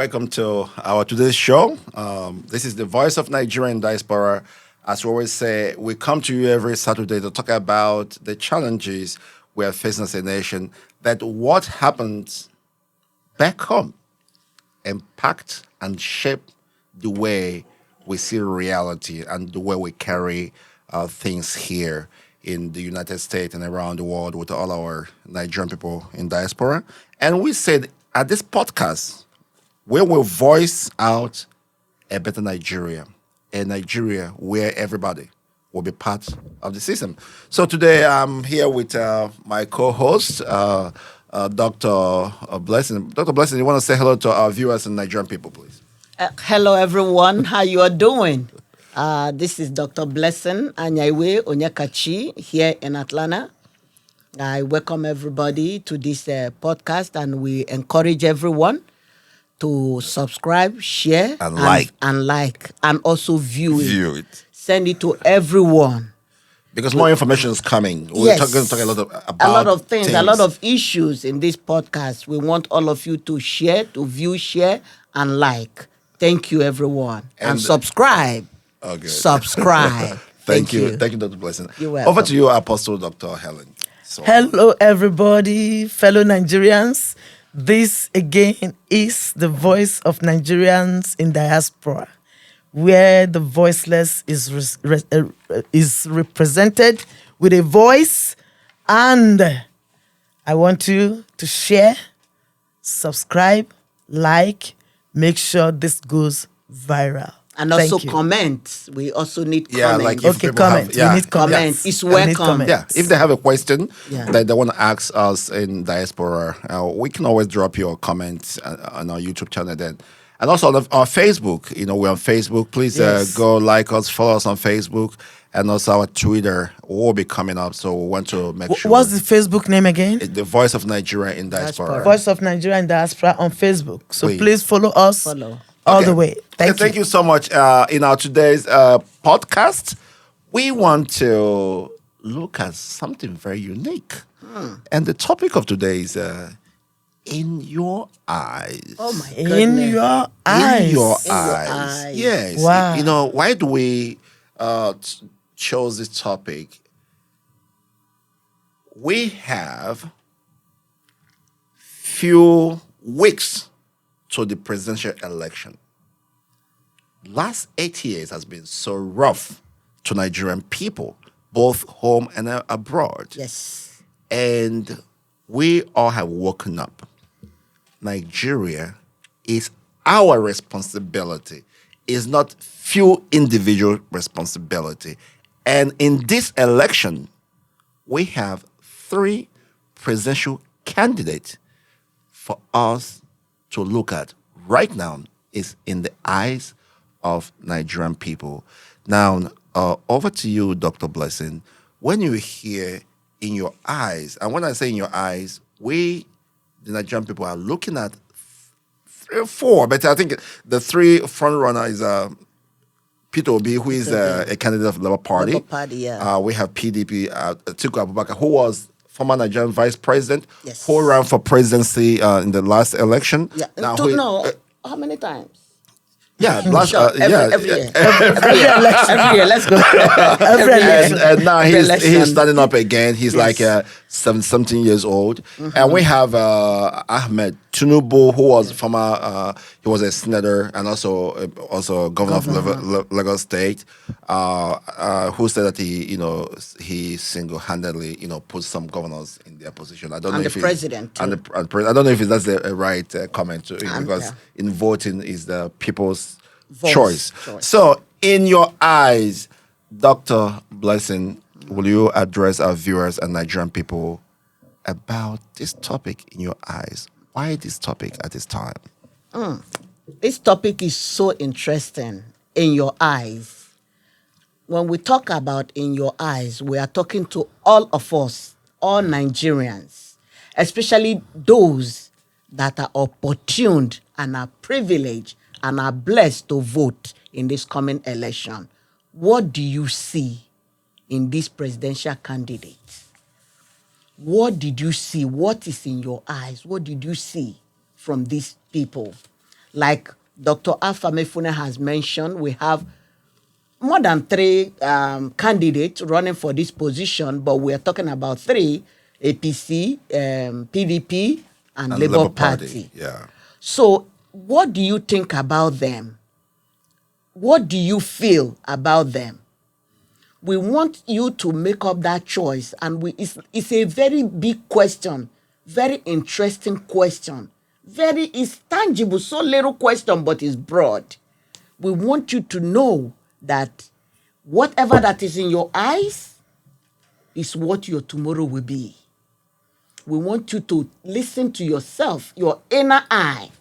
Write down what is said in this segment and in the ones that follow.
welcome to our today's show. This is the Voice of Nigerian Diaspora. As we always say, we come to you every Saturday to talk about the challenges we are facing as a nation, that what happens back home impact and shape the way we see reality and the way we carry things here in the United States and around the world with all our Nigerian people in diaspora. And we said at this podcast, we will voice out a better Nigeria, a Nigeria where everybody will be part of the system. So today I'm here with my co-host, Dr. Blessing. Dr. Blessing, you want to say hello to our viewers and Nigerian people, please? Hello, everyone. How you are doing? This is Dr. Blessing Anyaiwe Onyekachi here in Atlanta. I welcome everybody to this podcast, and we encourage everyone to subscribe, share, And like, and also view it. Send it to everyone. Because more information is coming. We're going to talk a lot of things, a lot of issues in this podcast. We want all of you to share, to view, share, and like. Thank you, everyone. And subscribe. Oh, good. Subscribe. Thank you. Thank you, Dr. Blessing. You're welcome. Over to you, Apostle Dr. Helen. So. Hello, everybody, fellow Nigerians. This again is the Voice of Nigerians in Diaspora, where the voiceless is represented with a voice. And I want you to share, subscribe, like, make sure this goes viral. And also comment. We also need comment. Yeah, like if people comment. Have, We need comment. Yes. It's welcome. Yeah, if they have a question that they want to ask us in diaspora, we can always drop your comments on our YouTube channel then. And also on our Facebook, we're on Facebook. Please go like us, follow us on Facebook. And also our Twitter will be coming up, so we want to make sure. What's the Facebook name again? The Voice of Nigeria in Diaspora. Voice of Nigeria in Diaspora on Facebook. So please follow us all the way. Thank you so much. In our today's podcast, we want to look at something very unique. And the topic of today is in your eyes. Oh my goodness. In your eyes. In your eyes. Yes. Wow. Why do we chose this topic? We have few weeks to the presidential election. Last 8 years has been so rough to Nigerian people, both home and abroad. Yes. And we all have woken up. Nigeria is our responsibility. It's not few individual responsibility. And in this election, we have 3 presidential candidates for us to look at right now is in the eyes of Nigerian people. Now, over to you, Dr. Blessing. When you hear in your eyes, and when I say in your eyes, we, the Nigerian people, are looking at 3 or 4, but I think the 3 front runner is Peter Obi, who is a candidate of the Labour Party. Labour Party, we have PDP, Atiku Abubakar, who was former Nigerian vice president, Yes. who ran for presidency in the last election. Yeah. Now, How many times? Yeah, Every year. Every year. Let's go. Every election. And now he's standing up again. He's like 17 years old. And we have Ahmed Tinubu, who was former, he was a senator and also governor of Lagos State, who said that he single-handedly put some governors in their position. I don't know if president. I don't know if that's the right comment because in voting is the people's choice. So, in your eyes, Dr. Blessing, will you address our viewers and Nigerian people about this topic in your eyes? Why this topic at this time? This topic is so interesting. In your eyes. When we talk about in your eyes, we are talking to all of us, all Nigerians, especially those that are opportuned and are privileged and are blessed to vote in this coming election. What do you see in this presidential candidate? What did you see? What is in your eyes? What did you see from these people? Like Dr. Alpha Mefuna has mentioned, we have more than 3 candidates running for this position, but we are talking about 3: APC, PDP, and Labour Party. Yeah. So, what do you think about them? What do you feel about them? We want you to make up that choice, and it's a very big question, very interesting question. It's tangible, so little question, but it's broad. We want you to know that whatever that is in your eyes is what your tomorrow will be. We want you to listen to yourself, your inner eye,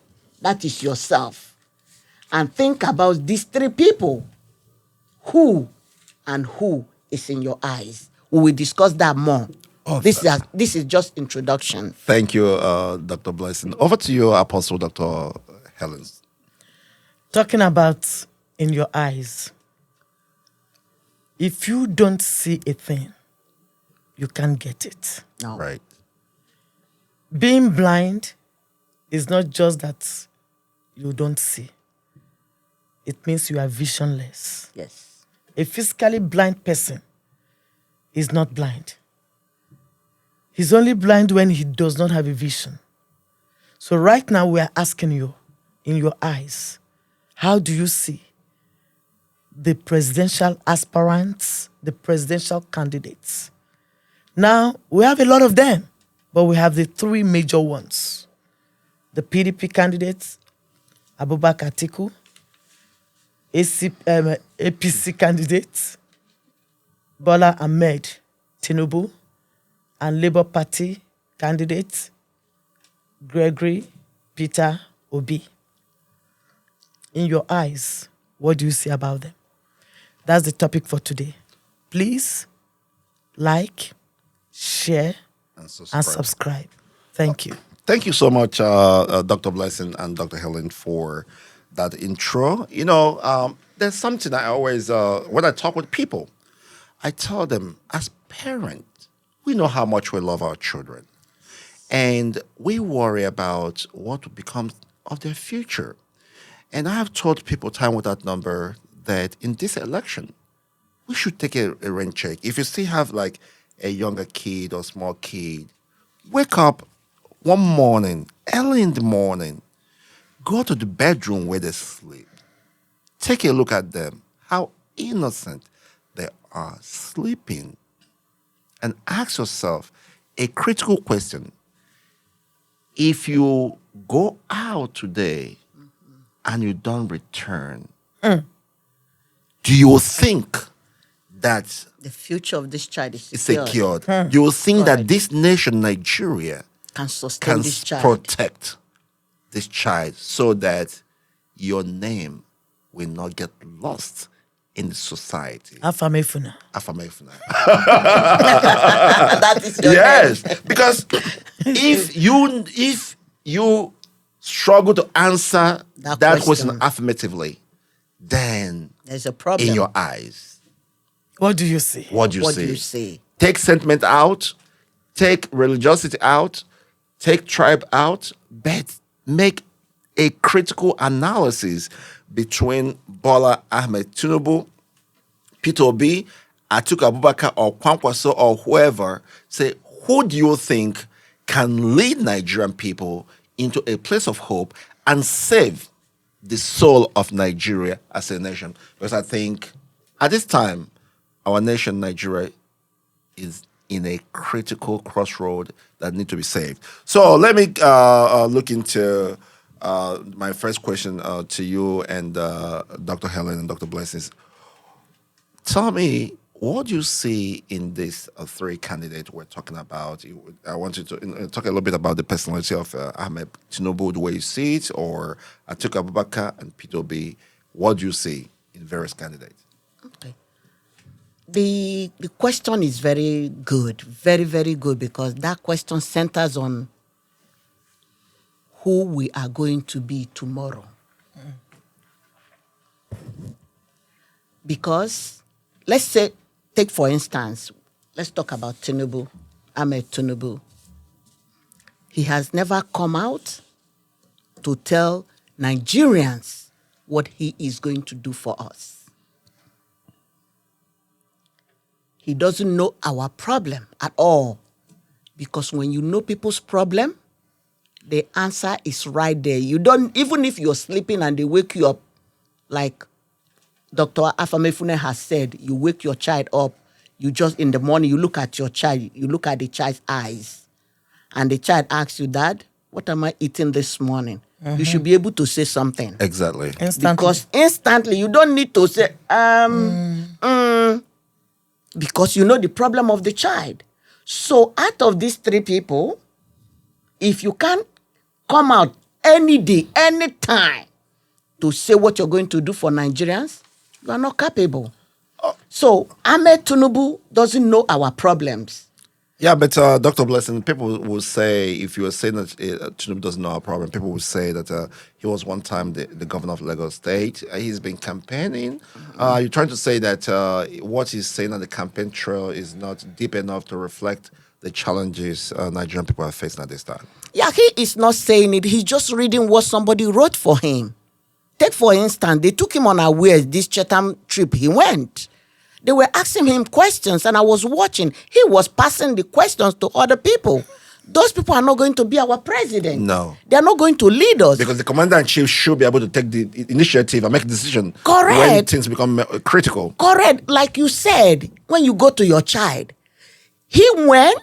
that is yourself, and think about these 3 people. Who and who is in your eyes? We will discuss that more. This is just introduction. Thank you, Dr. Blessing. Over to you, Apostle Dr. Helen. Talking about in your eyes. If you don't see a thing, you can't get it. No. Right. Being blind is not just that you don't see. It means you are visionless. Yes. A physically blind person is not blind. He's only blind when he does not have a vision. So right now we are asking you, in your eyes, how do you see the presidential aspirants, the presidential candidates? Now, we have a lot of them, but we have the 3 major ones. The PDP candidates, Abubakar Atiku, APC candidates, Bola Ahmed Tinubu, and Labour Party candidate, Gregory Peter Obi. In your eyes, what do you see about them? That's the topic for today. Please like, share, and subscribe. Thank you. Thank you so much, Dr. Blessing and Dr. Helen, for that intro. You know, there's something I always, when I talk with people, I tell them, as parents, we know how much we love our children. And we worry about what will become of their future. And I have told people time without number that in this election, we should take a rain check. If you still have like a younger kid or small kid, wake up one morning, early in the morning, go to the bedroom where they sleep. Take a look at them, how innocent they are sleeping. And ask yourself a critical question. If you go out today and you don't return, do you think that The future of this child is it's secured. secured? Do you think that Correct. this nation, Nigeria, Can sustain can this child. protect this child so that your name will not get lost in the society? Afamefuna. Affirmation. That is your Yes, name. because if you struggle to answer That that question question. affirmatively, then There's a problem. in your eyes, What do you see? what do you What see? do you see? Take sentiment out, take religiosity out, take tribe out, but make a critical analysis between Bola Ahmed Tinubu, Peter Obi, Atiku Abubakar, or Kwankwaso, or whoever. Say, who do you think can lead Nigerian people into a place of hope and save the soul of Nigeria as a nation? Because I think at this time, our nation, Nigeria, is in a critical crossroad that need to be saved. So let me look into my first question to you and Dr. Helen and Dr. Blessings. Tell me, what do you see in these 3 candidates we're talking about? I want you to talk a little bit about the personality of Ahmed Tinubu, the way you see it, or Atiku Abubakar and Peter Obi. What do you see in various candidates? Okay. The question is very good, very, very good, because that question centers on who we are going to be tomorrow. Because, let's say, take for instance, let's talk about Tinubu, Ahmed Tinubu. He has never come out to tell Nigerians what he is going to do for us. He doesn't know our problem at all. Because when you know people's problem, the answer is right there. You don't, even if you're sleeping and they wake you up, like Dr. Afamefune has said, you wake your child up, you just, in the morning, you look at your child, you look at the child's eyes, and the child asks you, Dad, what am I eating this morning? You should be able to say something. Exactly. Instantly. Because instantly, you don't need to say, because you know the problem of the child. So out of these three people, if you can't come out any day, any time to say what you're going to do for Nigerians, you are not capable. So Ahmed Tinubu doesn't know our problems. Yeah, but Dr. Blessing, people will say, if you were saying that Tinubu doesn't know our problem, people will say that he was one time the governor of Lagos State. He's been campaigning. You're trying to say that what he's saying on the campaign trail is not deep enough to reflect the challenges Nigerian people are facing at this time. Yeah, he is not saying it. He's just reading what somebody wrote for him. Take, for instance, they took him on unawares this Chatham trip he went. They were asking him questions, and I was watching. He was passing the questions to other people. Those people are not going to be our president. No. They are not going to lead us. Because the commander-in-chief should be able to take the initiative and make a decision Correct. when things become critical. Correct. Like you said, when you go to your child, he went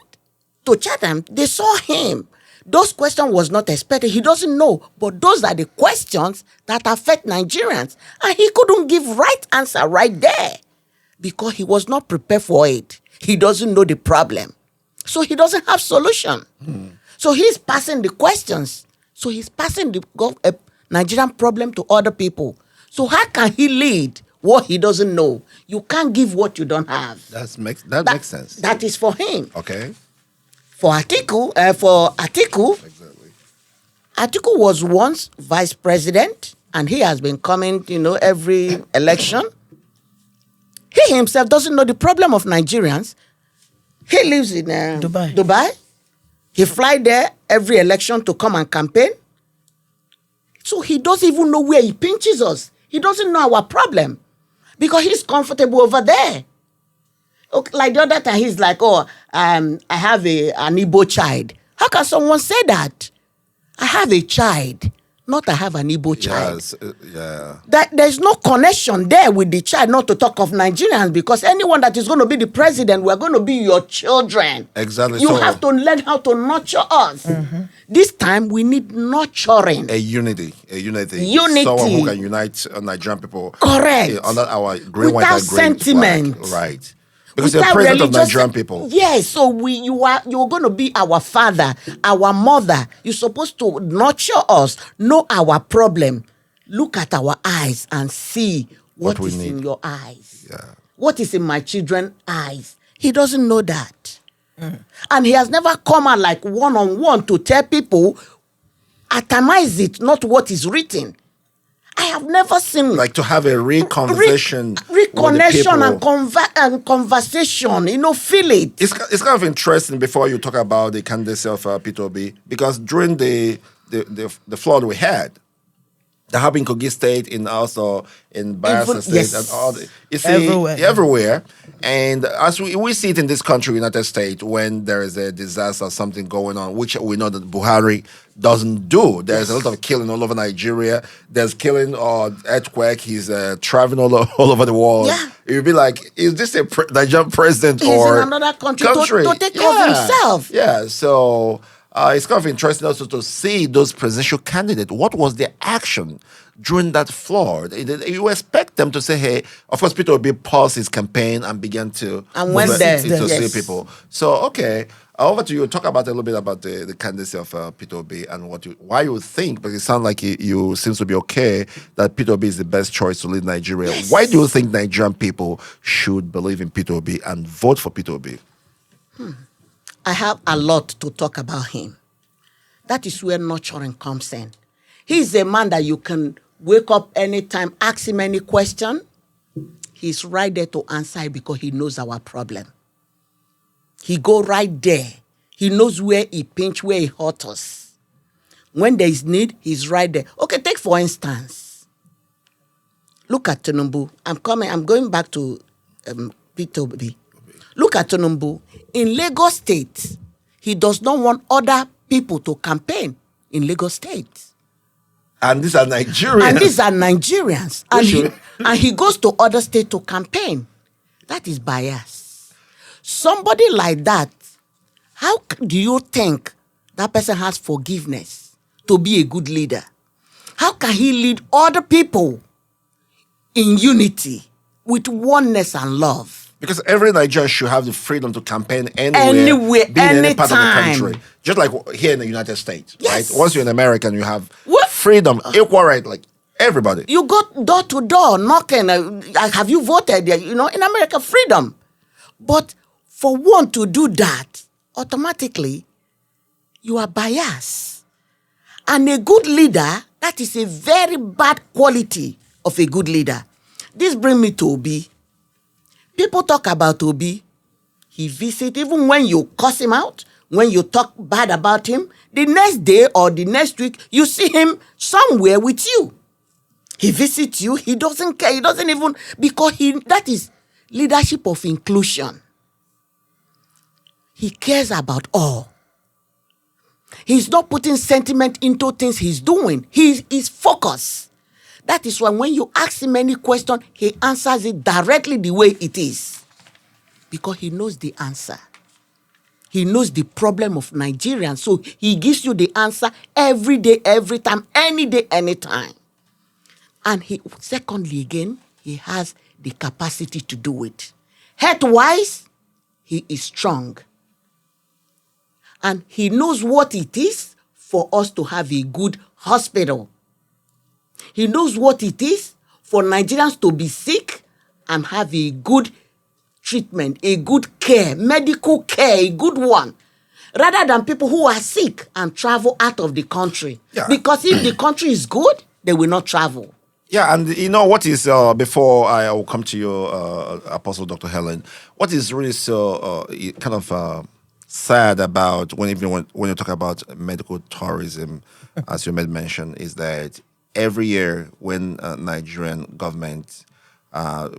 to Chatham. They saw him. Those questions was not expected. He doesn't know. But those are the questions that affect Nigerians. And he couldn't give right answer right there. Because he was not prepared for it. He doesn't know the problem. So he doesn't have solution. So he's passing the questions. So he's passing the Nigerian problem to other people. So how can he lead what he doesn't know? You can't give what you don't have. That makes sense. That is for him. Okay. For Atiku, Exactly. Atiku was once vice president, and he has been coming, every election. He himself doesn't know the problem of Nigerians. He lives in Dubai. He fly there every election to come and campaign. So he doesn't even know where he pinches us. He doesn't know our problem because he's comfortable over there. Okay, like the other time, he's like, I have an Igbo child. How can someone say that? I have a child. Not I have an Igbo child. Yes, yeah. That there's no connection there with the child, not to talk of Nigerians, because anyone that is going to be the president, we're going to be your children. Exactly. You have to learn how to nurture us. This time, we need nurturing. A unity. Unity. Someone who can unite Nigerian people. Correct. Under our green, white, Without and green sentiment. flag. Right. Because you're Without president of religious- Nigerian people. Yes, so you're going to be our father, our mother. You're supposed to nurture us, know our problem, look at our eyes and see what we is need. in your eyes. Yeah. What is in my children's eyes? He doesn't know that. And he has never come out like one-on-one to tell people, atomize it, not what is written. I have never seen Like to have a real conversation. with the reconnection people. and conversation, feel it. It's kind of interesting before you talk about the candidacy of P2B, because during the flood we had, that happened in Kogi State, in also in Bayelsa State, yes. and all you see everywhere. And as we see it in this country, United States, when there is a disaster, something going on, which we know that Buhari doesn't do. There's a lot of killing all over Nigeria. There's killing or earthquake. He's traveling all over the world. Yeah. You'd be like, is this a Nigerian president He's or in another country. To take care of himself. Yeah, so it's kind of interesting also to see those presidential candidates. What was their action during that flood? You expect them to say, hey, of course, Peter Obi paused his campaign and began to went there. to Yes. see people. So, okay, over to you. Talk about a little bit about the candidacy of Peter Obi and why you think, because it sounds like you seems to be okay, that Peter Obi is the best choice to lead Nigeria. Yes. Why do you think Nigerian people should believe in Peter Obi and vote for Peter Obi? I have a lot to talk about him. That is where nurturing comes in. He's a man that you can wake up anytime, ask him any question. He's right there to answer it because he knows our problem. He go right there. He knows where he pinch, where he hurt us. When there is need, he's right there. Okay, take for instance, look at Tinubu. I'm going back to P2B. Look at Tinubu. In Lagos State, he does not want other people to campaign in Lagos State. And these are Nigerians. And he goes to other states to campaign. That is bias. Somebody like that, how do you think that person has forgiveness to be a good leader? How can he lead other people in unity with oneness and love? Because every Nigerian should have the freedom to campaign anywhere, be in any part of the country. Just like here in the United States, Yes. right? Once you're an American, you have What? freedom, equal right, like everybody. You go door to door knocking. Have you voted? In America, freedom. But for one to do that, automatically, you are biased. And a good leader, that is a very bad quality of a good leader. This brings me to Obi. People talk about Obi. He visits, even when you curse him out, when you talk bad about him, the next day or the next week, you see him somewhere with you. He visits you. He doesn't care. He doesn't even, because that is leadership of inclusion. He cares about all. He's not putting sentiment into things he's doing. He is focused. That is why when you ask him any question, he answers it directly the way it is. Because he knows the answer. He knows the problem of Nigerians. So he gives you the answer every day, every time, any day, anytime. And secondly again, he has the capacity to do it. Health-wise, he is strong. And he knows what it is for us to have a good hospital. He knows what it is for Nigerians to be sick and have a good treatment, a good care, medical care, a good one, rather than people who are sick and travel out of the country. Yeah. Because if the country is good, they will not travel. Yeah, and what is, before I will come to you, Apostle Dr. Helen, what is really so kind of sad about when you talk about medical tourism, as you made mention, is that every year when Nigerian government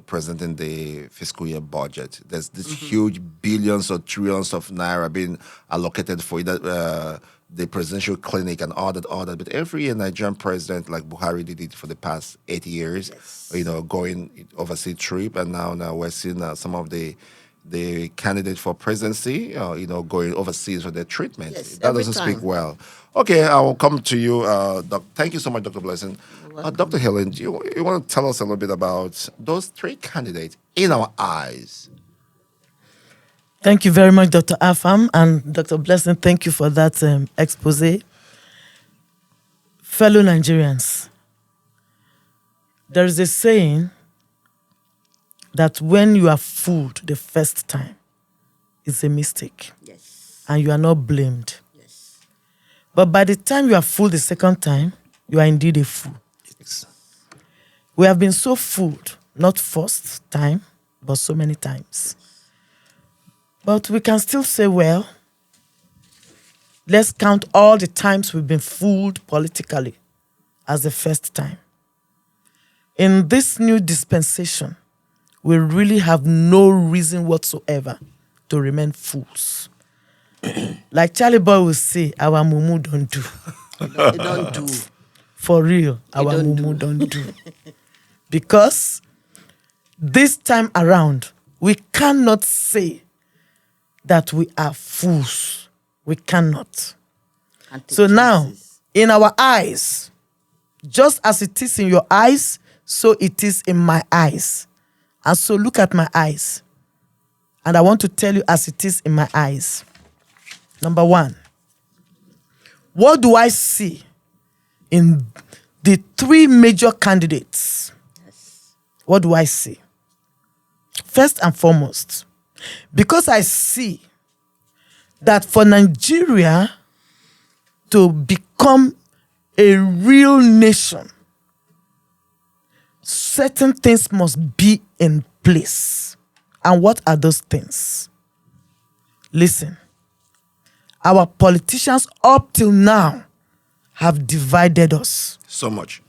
presenting the fiscal year budget, there's this huge billions or trillions of naira being allocated for either the presidential clinic and all that. But every year, Nigerian president like Buhari did it for the past 8 years, going overseas trip, and now we're seeing some of the candidate for presidency, going overseas for their treatment. Yes, that doesn't speak well. Okay, I will come to you. Thank you so much, Dr. Blessing. Dr. Helen, you want to tell us a little bit about those three candidates in our eyes? Thank you very much, Dr. Afam, and Dr. Blessing, thank you for that expose. Fellow Nigerians, there is a saying that when you are fooled the first time, it's a mistake. Yes. And you are not blamed. Yes. But by the time you are fooled the second time, you are indeed a fool. Yes. We have been so fooled, not first time, but so many times. But we can still say, well, let's count all the times we've been fooled politically as the first time. In this new dispensation, we really have no reason whatsoever to remain fools. Like Charlie Boy will say, our mumu don't do. They don't do. For real, our don't mumu don't do. Because this time around, we cannot say that we are fools. We cannot. So now, in our eyes, just as it is in your eyes, so it is in my eyes. And so look at my eyes. And I want to tell you as it is in my eyes. Number one, what do I see in the three major candidates? Yes. What do I see? First and foremost, because I see that for Nigeria to become a real nation, certain things must be in place. And what are those things? Listen, our politicians up till now have divided us. So much.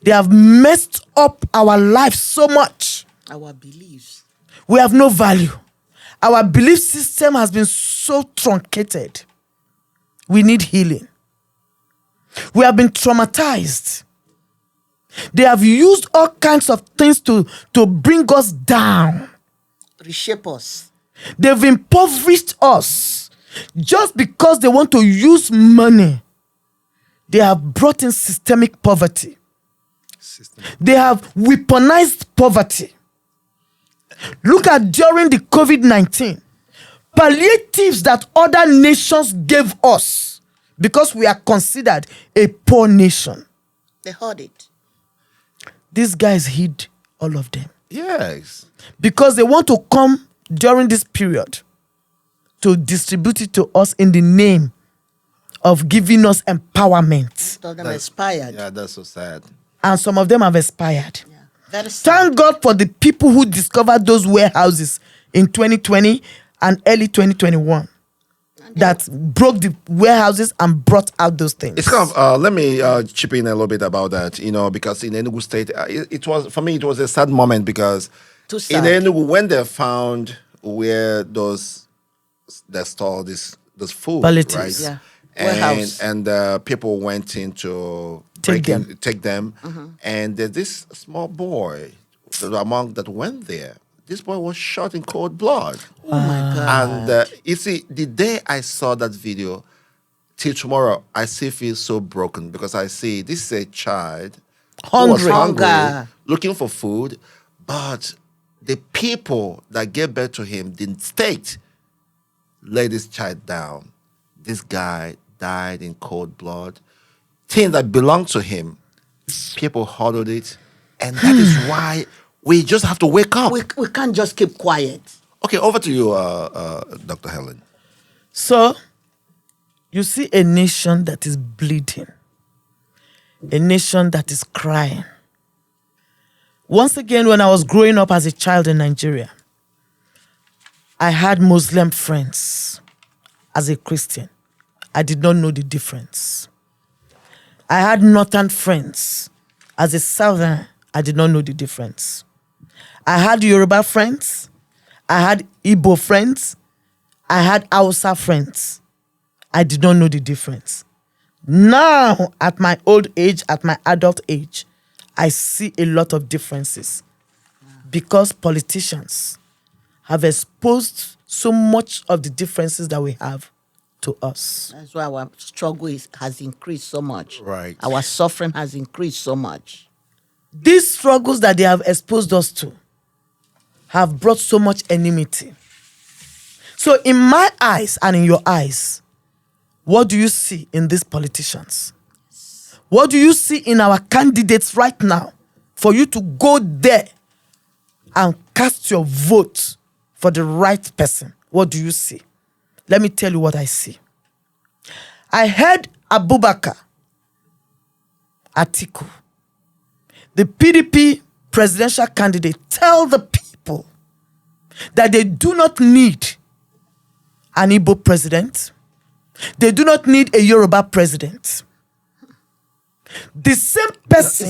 They have messed up our lives so much. Our beliefs. We have no value. Our belief system has been so truncated. We need healing. We have been traumatized. They have used all kinds of things to bring us down. Reshape us. They've impoverished us just because they want to use money. They have brought in systemic poverty. They have weaponized poverty. Look at during the COVID-19, palliatives that other nations gave us because we are considered a poor nation. They heard it. These guys hid all of them. Yes. Because they want to come during this period to distribute it to us in the name of giving us empowerment. Some of them expired. Yeah, that's so sad. And some of them have expired. Yeah. Very sad. Thank God for the people who discovered those warehouses in 2020 and early 2021 that broke the warehouses and brought out those things. It's kind of, let me chip in a little bit about that, because in Enugu State, it was, for me, it was a sad moment because Too sad. in Enugu, when they found where they store this food, Palliatives. right? Yeah. Warehouse. And people went in to Take take them. And there's this small boy among that went there. This boy was shot in cold blood. Oh my God. And you see, the day I saw that video, till tomorrow, I still feel so broken because I see this is a child who was Hungry. Hunger. looking for food, but the people that gave birth to him, the state, laid this child down. This guy died in cold blood. Things that belonged to him, people huddled it, and that is why we just have to wake up. We can't just keep quiet. Okay, over to you, Dr. Helen. So, you see a nation that is bleeding, a nation that is crying. Once again, when I was growing up as a child in Nigeria, I had Muslim friends. As a Christian, I did not know the difference. I had Northern friends. As a Southern, I did not know the difference. I had Yoruba friends. I had Igbo friends. I had Hausa friends. I did not know the difference. Now, at my old age, at my adult age, I see a lot of differences because politicians have exposed so much of the differences that we have to us. That's why our struggle has increased so much. Right. Our suffering has increased so much. These struggles that they have exposed us to have brought so much enmity. So in my eyes and in your eyes, what do you see in these politicians? What do you see in our candidates right now for you to go there and cast your vote for the right person? What do you see? Let me tell you what I see. I heard Abubakar Atiku, the PDP presidential candidate, tell the people that they do not need an Igbo president. They do not need a Yoruba president. The same person.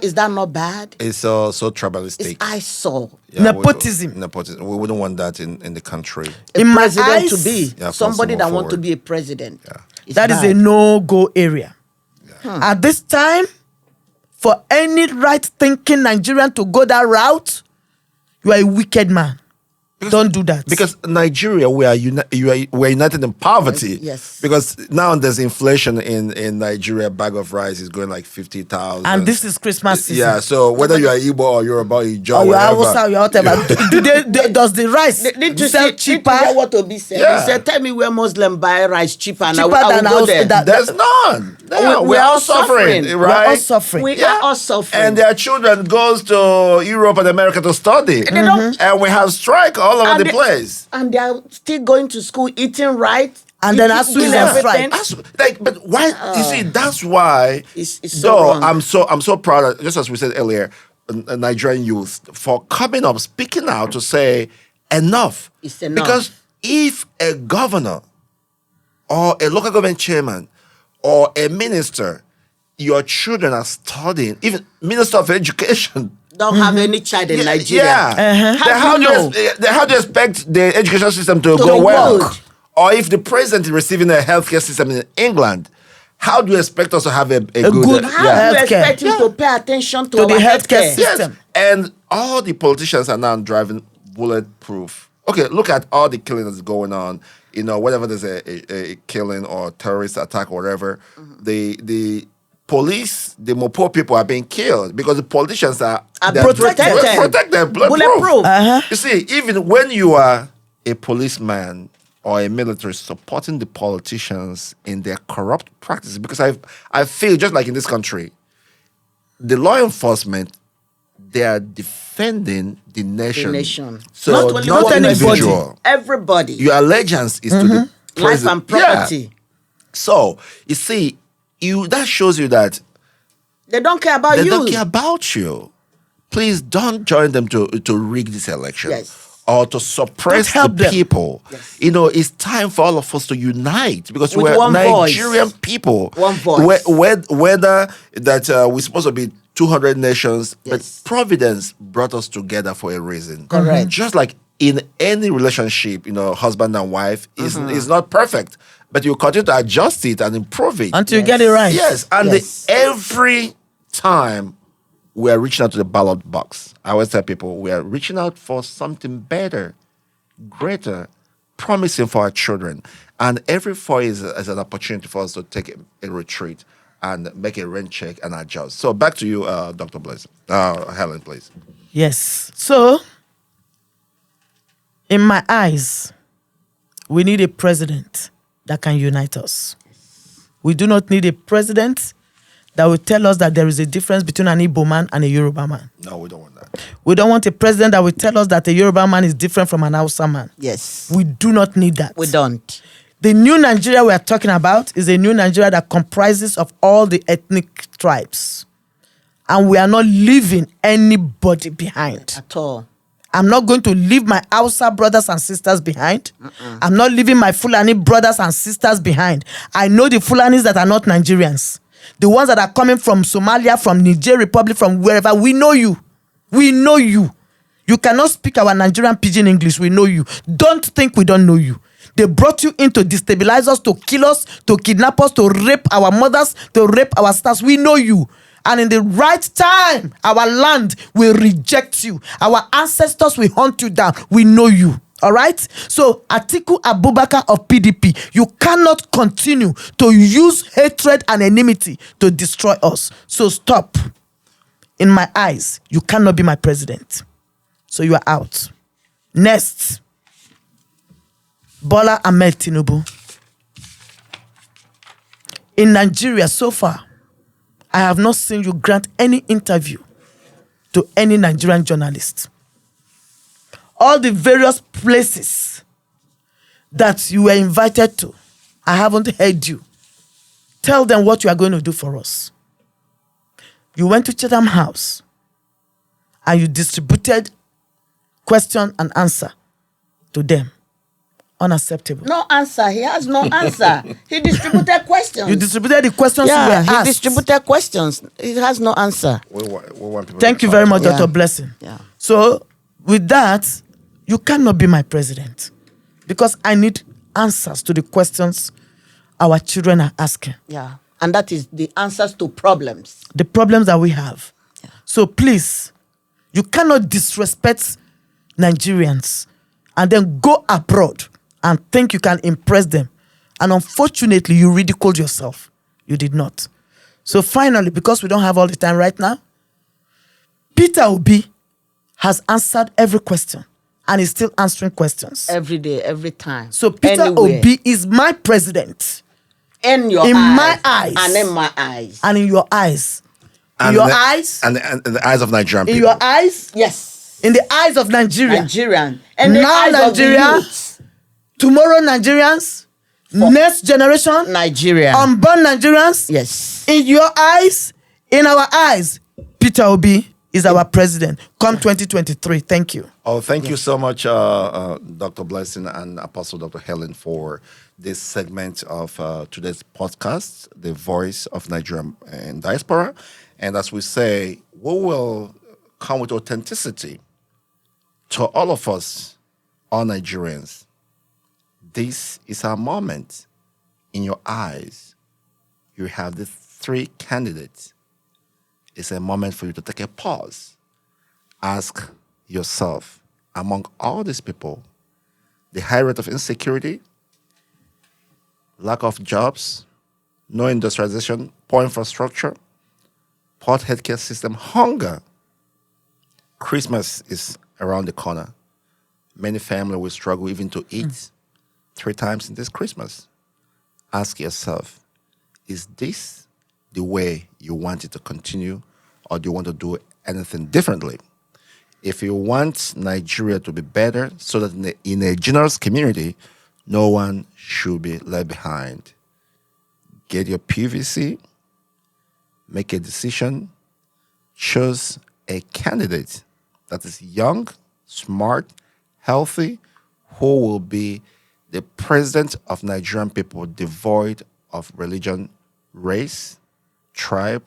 Is that not bad? It's so It's tribalistic. eyesore. Yeah, Nepotism. Nepotism. We wouldn't want that in the country. A In my president eyes, to be Yeah, somebody move that want to forward. be a president. Yeah. It's That is bad. a no-go area. At this time, for any right-thinking Nigerian to go that route, you are a wicked man. Don't do that. Because Nigeria, we are united in poverty. Yes. Because now there's inflation in Nigeria. Bag of rice is going like 50,000. and this is Christmas season. Yeah. So whether you are Igbo or Yoruba, you Or you are whatever. Hausa, or you are whatever. Does the rice Need to sell see cheaper? Need to hear what to be said. Yeah. He said, "Tell me where Muslim buy rice cheaper, and Cheaper I will than go Hausa- there." that- There's none. No, We we're are all suffering, suffering. We're right? all suffering. We are all suffering. And their children goes to Europe and America to study. They don't- And we have strike all over And the they- place. and they are still going to school, eating right. And then eating- as soon as doing there's everything. strike, But why? You see, that's why. It's so though wrong. I'm so proud of, just as we said earlier, Nigerian youth for coming up, speaking out to say enough. It's enough. Because if a governor or a local government chairman or a minister, your children are studying, even Minister of Education. Don't have any child in Nigeria. Yeah. How do you know? How do you expect the education system to go be well? good. Or if the president is receiving a healthcare system in England, how do you expect us to have a good How do you Healthcare. expect him to pay attention to the our healthcare healthcare? system. Yes. And all the politicians are now driving bulletproof. Okay, look at all the killing that's going on. You know, whenever there's a killing or terrorist attack or whatever, the police, the more poor people are being killed because the politicians are they're protected, bulletproof. You see, even when you are a policeman or a military supporting the politicians in their corrupt practices, because I feel just like in this country, the law enforcement, they are defending the nation. The nation. So Not anybody. individual. Everybody. Your allegiance is to the Life president. and property. Yeah. So you see, that shows you that They don't care about they you. don't care about you. Please don't join them to rig this election. Yes. Or to suppress Don't help the them. people. Yes. You know, it's time for all of us to unite because With we're one Nigerian voice. people. One voice. Whether that we're supposed to be 200 nations, Yes. but Providence brought us together for a reason. Correct. Just like in any relationship, you know, husband and wife is not perfect, but you continue to adjust it and improve it. Until you get it right. Yes, and Yes. every time we are reaching out to the ballot box, I always tell people we are reaching out for something better, greater, promising for our children. And every 4 years is an opportunity for us to take a retreat and make a rain check and adjust. So back to you, Dr. Blaise. Helen, please. Yes. So, in my eyes, we need a president that can unite us. We do not need a president that will tell us that there is a difference between an Igbo man and a Yoruba man. No, we don't want that. We don't want a president that will tell us that a Yoruba man is different from an Hausa man. Yes. We do not need that. We don't. The new Nigeria we are talking about is a new Nigeria that comprises of all the ethnic tribes. And we are not leaving anybody behind. At all. I'm not going to leave my Hausa brothers and sisters behind. I'm not leaving my Fulani brothers and sisters behind. I know the Fulanis that are not Nigerians. The ones that are coming from Somalia, from Niger Republic, from wherever. We know you. We know you. You cannot speak our Nigerian pidgin English. We know you. Don't think we don't know you. They brought you in to destabilize us, to kill us, to kidnap us, to rape our mothers, to rape our stars. We know you. And in the right time, our land will reject you. Our ancestors will hunt you down. We know you. All right? So, Atiku Abubakar of PDP, you cannot continue to use hatred and enmity to destroy us. So, stop. In my eyes, you cannot be my president. So, you are out. Next, Bola Ahmed Tinubu. In Nigeria, so far, I have not seen you grant any interview to any Nigerian journalist. All the various places that you were invited to, I haven't heard you. Tell them what you are going to do for us. You went to Chatham House and you distributed question and answer to them. Unacceptable. No answer. He has no answer. He distributed questions. You distributed the questions you were Yeah, he asked. distributed questions. He has no answer. We want people Thank to you very much, Yeah. Dr. Blessing. Yeah. So, with that, you cannot be my president because I need answers to the questions our children are asking, Yeah. And that is the answers to problems. the problems that we have. So, please, you cannot disrespect Nigerians and then go abroad and think you can impress them. And unfortunately, you ridiculed yourself. You did not. So finally, because we don't have all the time right now, Peter Obi has answered every question and is still answering questions. Every day, every time. So Peter Anywhere. Obi is my president In your in eyes. my eyes. And in my eyes. and in your eyes. In And your the- eyes, and in the eyes of Nigerian in people. your eyes, Yes. in the eyes of Nigeria. Nigerian. And the Now eyes Nigeria, of the youth. tomorrow Nigerians, next generation, Nigeria. unborn Nigerians. Yes. In your eyes, in our eyes, Peter Obi is our president. Come 2023. Thank you. Oh, thank you so much, Dr. Blessing and Apostle Dr. Helen, for this segment of today's podcast, The Voice of Nigerian and Diaspora. And as we say, we will come with authenticity to all of us, all Nigerians. This is our moment. In your eyes, you have the three candidates. It's a moment for you to take a pause. Ask yourself, among all these people, the high rate of insecurity, lack of jobs, no industrialization, poor infrastructure, poor healthcare system, hunger. Christmas is around the corner. Many families will struggle even to eat 3 times in this Christmas. Ask yourself, is this the way you want it to continue, or do you want to do anything differently? If you want Nigeria to be better so that in a generous community, no one should be left behind, get your PVC, make a decision, choose a candidate that is young, smart, healthy, who will be the president of Nigerian people, devoid of religion, race, tribe,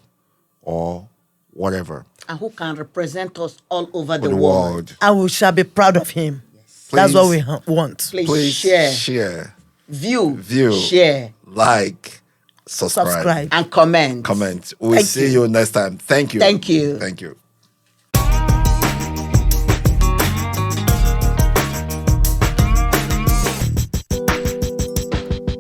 or whatever. And who can represent us all over For the world. And we shall be proud of him. Please, That's what we want. Please share, view, share, like, subscribe. Subscribe. and comment. We'll Thank see you. you next time. Thank you. Thank you. Thank you.